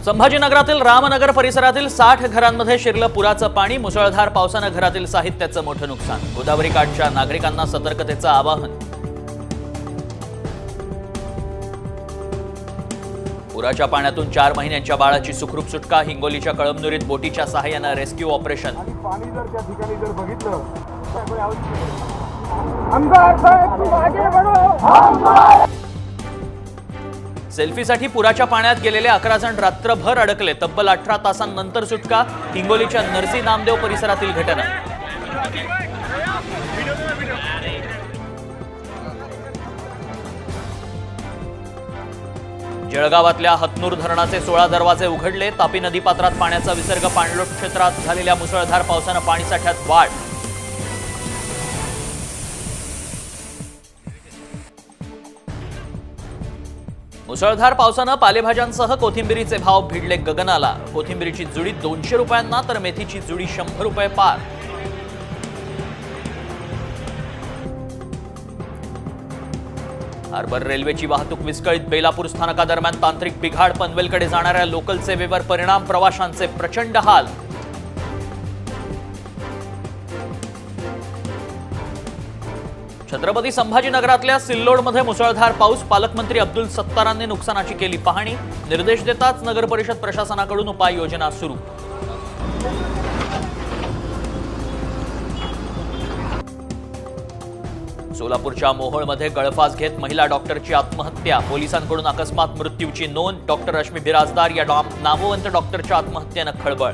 संभाजीनगरातील रामनगर परिसरातील 60 घरांमध्ये शिरलं पुराचं पाणी। मुसळधार पावसानं घरातील साहित्याचं मोठं नुकसान। गोदावरी काठच्या नागरिकांना सतर्कतेचं आवाहन। पुराच्या पाण्यातून 4 महिन्यांच्या बाळाची सुखरूप सुटका। हिंगोलीच्या कळमनुरीत बोटीच्या सहाय्यानं रेस्क्यू ऑपरेशन। पाणी जर त्या ठिकाणी जर बघितलं सेल्फीसाठी पुराच्या पाण्यात गेलेले 11 जण रात्रभर अडकले। तब्बल 18 तासांनंतर सुटका। हिंगोलीच्या नरसी नामदेव परिसरातील घटना। जळगावातल्या हतनूर धरणाचे 16 दरवाजे उघडले। तापी नदीपात्रात पाण्याचा विसर्ग। पाणलोट क्षेत्रात झालेल्या मुसळधार पावसानं पाणीसाठ्यात वाढ। मुसळधार पावसानं पालेभाज्यांसह कोथिंबिरीचे भाव भिडले गगनाला। कोथिंबिरीची जुडी 200 रुपयांना तर मेथीची जुडी 100 रुपये पार। हार्बर रेल्वेची वाहतूक विस्कळीत। बेलापूर स्थानकादरम्यान तांत्रिक बिघाड। पनवेलकडे जाणाऱ्या लोकल सेवेवर परिणाम। प्रवाशांचे प्रचंड हाल। छत्रपती संभाजीनगरातल्या सिल्लोडमध्ये मुसळधार पाऊस। पालकमंत्री अब्दुल सत्तारांनी नुकसानाची केली पाहणी। निर्देश देताच नगर परिषद प्रशासनाकडून उपाययोजना सुरू। सोलापूरच्या मोहोळमध्ये गळफास घेत महिला डॉक्टरची आत्महत्या। पोलिसांकडून अकस्मात मृत्यूची नोंद। डॉक्टर रश्मी बिराजदार या नामवंत डॉक्टरच्या आत्महत्येनं खळबळ।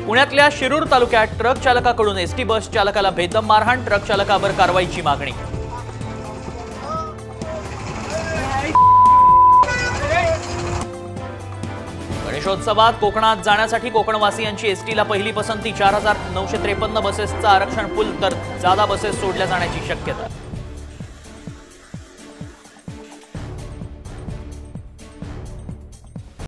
पुण्यातल्या शिरूर तालुक्यात ट्रक चालकाकडून एसटी बस चालकाला बेदम मारहाण। ट्रक चालकावर कारवाईची मागणी। गणेशोत्सवात कोकणात जाण्यासाठी कोकणवासियांची एसटीला पहिली पसंती। 4953 बसेसचं आरक्षण फुल तर जादा बसेस सोडल्या जाण्याची शक्यता।